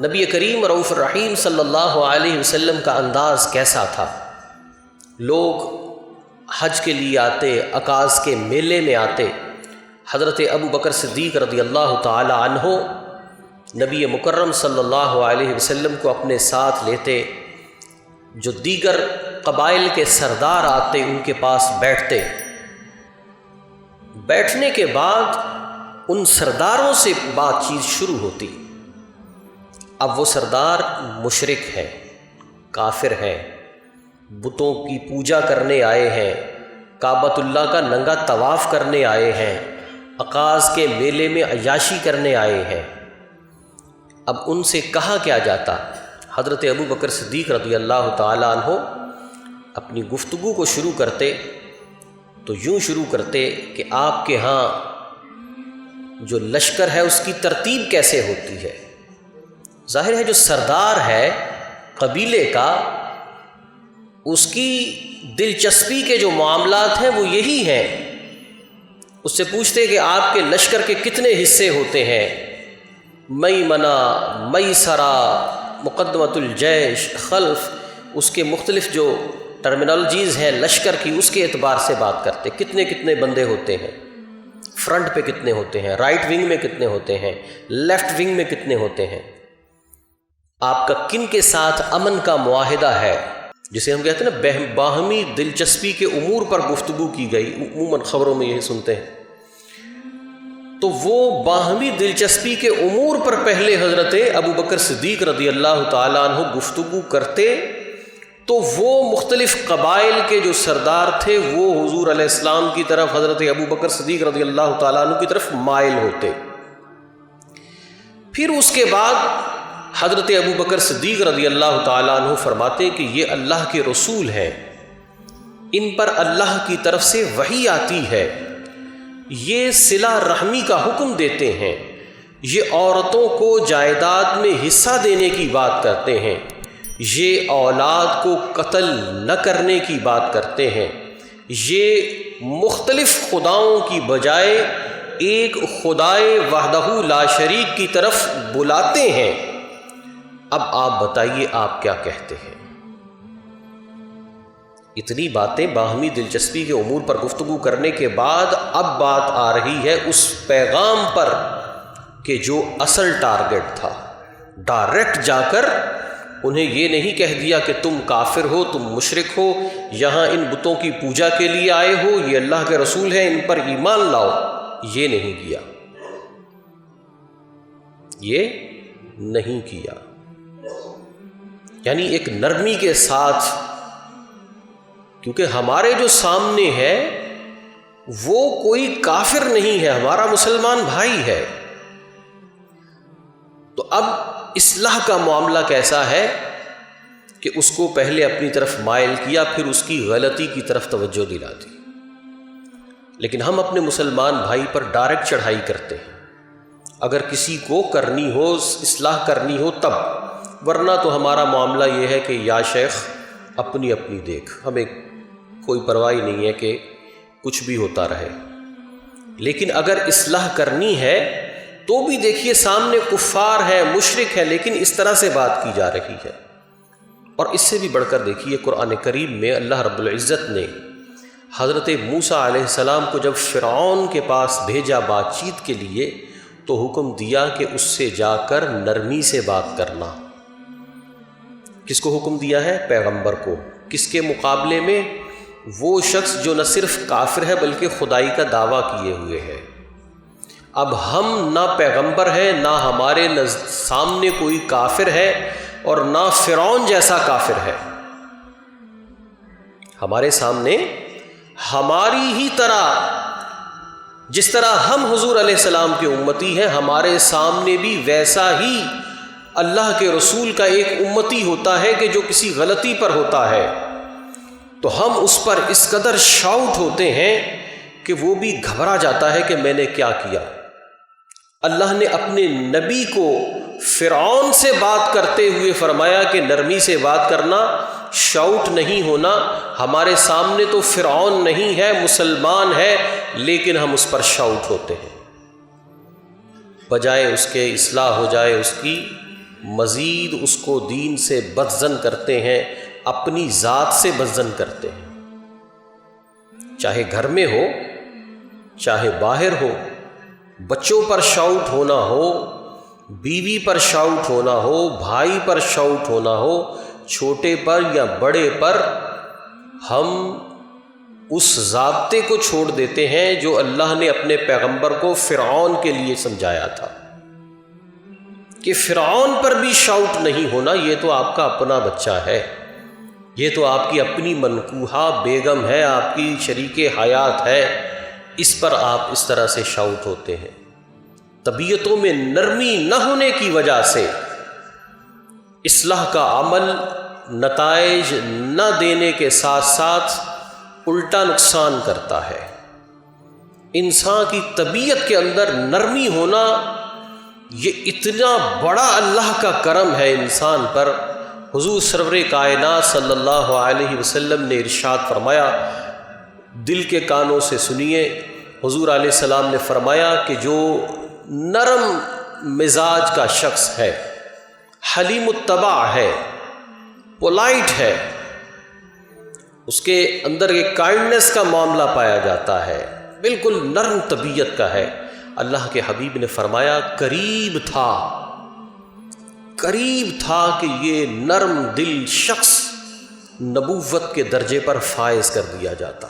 نبی کریم رؤوف الرحیم صلی اللہ علیہ وسلم کا انداز کیسا تھا؟ لوگ حج کے لیے آتے، عکاظ کے میلے میں آتے، حضرت ابو بکر صدیق رضی اللہ تعالی عنہ نبی مکرم صلی اللہ علیہ وسلم کو اپنے ساتھ لیتے، جو دیگر قبائل کے سردار آتے ان کے پاس بیٹھتے، بیٹھنے کے بعد ان سرداروں سے بات چیت شروع ہوتی۔ اب وہ سردار مشرک ہیں، کافر ہیں، بتوں کی پوجا کرنے آئے ہیں، کعبۃ اللہ کا ننگا طواف کرنے آئے ہیں، عکاظ کے میلے میں عیاشی کرنے آئے ہیں۔ اب ان سے کہا کیا جاتا؟ حضرت ابو بکر صدیق رضی اللہ تعالی عنہ اپنی گفتگو کو شروع کرتے تو یوں شروع کرتے کہ آپ کے ہاں جو لشکر ہے اس کی ترتیب کیسے ہوتی ہے؟ ظاہر ہے جو سردار ہے قبیلے کا، اس کی دلچسپی کے جو معاملات ہیں وہ یہی ہیں۔ اس سے پوچھتے کہ آپ کے لشکر کے کتنے حصے ہوتے ہیں؟ میمنہ، میسرہ، مقدمۃ الجیش، خلف، اس کے مختلف جو ٹرمینالوجیز ہیں لشکر کی، اس کے اعتبار سے بات کرتے، کتنے کتنے بندے ہوتے ہیں، فرنٹ پہ کتنے ہوتے ہیں، رائٹ ونگ میں کتنے ہوتے ہیں، لیفٹ ونگ میں کتنے ہوتے ہیں، آپ کا کن کے ساتھ امن کا معاہدہ ہے، جسے ہم کہتے ہیں نا باہمی دلچسپی کے امور پر گفتگو کی گئی، عموماً خبروں میں یہی سنتے ہیں۔ تو وہ باہمی دلچسپی کے امور پر پہلے حضرت ابو بکر صدیق رضی اللہ تعالیٰ عنہ گفتگو کرتے، تو وہ مختلف قبائل کے جو سردار تھے وہ حضور علیہ السلام کی طرف، حضرت ابو بکر صدیق رضی اللہ تعالیٰ عنہ کی طرف مائل ہوتے۔ پھر اس کے بعد حضرت ابو بکر صدیق رضی اللہ تعالیٰ عنہ فرماتے کہ یہ اللہ کے رسول ہیں، ان پر اللہ کی طرف سے وحی آتی ہے، یہ صلہ رحمی کا حکم دیتے ہیں، یہ عورتوں کو جائیداد میں حصہ دینے کی بات کرتے ہیں، یہ اولاد کو قتل نہ کرنے کی بات کرتے ہیں، یہ مختلف خداؤں کی بجائے ایک خدائے وحدہ لا شریک کی طرف بلاتے ہیں۔ اب آپ بتائیے آپ کیا کہتے ہیں؟ اتنی باتیں باہمی دلچسپی کے امور پر گفتگو کرنے کے بعد اب بات آ رہی ہے اس پیغام پر کہ جو اصل ٹارگٹ تھا۔ ڈائریکٹ جا کر انہیں یہ نہیں کہہ دیا کہ تم کافر ہو، تم مشرک ہو، یہاں ان بتوں کی پوجا کے لیے آئے ہو، یہ اللہ کے رسول ہیں، ان پر ایمان لاؤ، یہ نہیں کیا، یہ نہیں کیا۔ یعنی ایک نرمی کے ساتھ، کیونکہ ہمارے جو سامنے ہے وہ کوئی کافر نہیں ہے، ہمارا مسلمان بھائی ہے۔ تو اب اصلاح کا معاملہ کیسا ہے کہ اس کو پہلے اپنی طرف مائل کیا، پھر اس کی غلطی کی طرف توجہ دلا دی۔ لیکن ہم اپنے مسلمان بھائی پر ڈائریکٹ چڑھائی کرتے ہیں، اگر کسی کو کرنی ہو، اصلاح کرنی ہو تب، ورنہ تو ہمارا معاملہ یہ ہے کہ یا شیخ اپنی اپنی دیکھ، ہمیں کوئی پرواہ نہیں ہے کہ کچھ بھی ہوتا رہے۔ لیکن اگر اصلاح کرنی ہے تو بھی دیکھیے سامنے کفار ہے، مشرک ہے، لیکن اس طرح سے بات کی جا رہی ہے۔ اور اس سے بھی بڑھ کر دیکھیے قرآن کریم میں اللہ رب العزت نے حضرت موسیٰ علیہ السلام کو جب فرعون کے پاس بھیجا بات چیت کے لیے، تو حکم دیا کہ اس سے جا کر نرمی سے بات کرنا۔ کس کو حکم دیا ہے؟ پیغمبر کو۔ کس کے مقابلے میں؟ وہ شخص جو نہ صرف کافر ہے بلکہ خدائی کا دعویٰ کیے ہوئے ہے۔ اب ہم نہ پیغمبر ہیں، نہ ہمارے سامنے کوئی کافر ہے، اور نہ فرعون جیسا کافر ہے۔ ہمارے سامنے ہماری ہی طرح، جس طرح ہم حضور علیہ السلام کے امتی ہیں، ہمارے سامنے بھی ویسا ہی اللہ کے رسول کا ایک امتی ہوتا ہے کہ جو کسی غلطی پر ہوتا ہے تو ہم اس پر اس قدر شاؤٹ ہوتے ہیں کہ وہ بھی گھبرا جاتا ہے کہ میں نے کیا کیا۔ اللہ نے اپنے نبی کو فرعون سے بات کرتے ہوئے فرمایا کہ نرمی سے بات کرنا، شاؤٹ نہیں ہونا۔ ہمارے سامنے تو فرعون نہیں ہے، مسلمان ہے، لیکن ہم اس پر شاؤٹ ہوتے ہیں، بجائے اس کے اصلاح ہو جائے اس کی مزید اس کو دین سے بدظن کرتے ہیں، اپنی ذات سے بدظن کرتے ہیں، چاہے گھر میں ہو چاہے باہر ہو، بچوں پر شاؤٹ ہونا ہو، بیوی پر شاؤٹ ہونا ہو، بھائی پر شاؤٹ ہونا ہو، چھوٹے پر یا بڑے پر، ہم اس ضابطے کو چھوڑ دیتے ہیں جو اللہ نے اپنے پیغمبر کو فرعون کے لیے سمجھایا تھا کہ فرعون پر بھی شاؤٹ نہیں ہونا، یہ تو آپ کا اپنا بچہ ہے، یہ تو آپ کی اپنی منکوحہ بیگم ہے، آپ کی شریک حیات ہے، اس پر آپ اس طرح سے شاؤٹ ہوتے ہیں۔ طبیعتوں میں نرمی نہ ہونے کی وجہ سے اصلاح کا عمل نتائج نہ دینے کے ساتھ ساتھ الٹا نقصان کرتا ہے۔ انسان کی طبیعت کے اندر نرمی ہونا یہ اتنا بڑا اللہ کا کرم ہے انسان پر۔ حضور سرور کائنات صلی اللہ علیہ وسلم نے ارشاد فرمایا، دل کے کانوں سے سنیے، حضور علیہ السلام نے فرمایا کہ جو نرم مزاج کا شخص ہے، حلیم الطبع ہے، پولائٹ ہے، اس کے اندر ایک کائنڈنس کا معاملہ پایا جاتا ہے، بالکل نرم طبیعت کا ہے، اللہ کے حبیب نے فرمایا قریب تھا کہ یہ نرم دل شخص نبوت کے درجے پر فائز کر دیا جاتا۔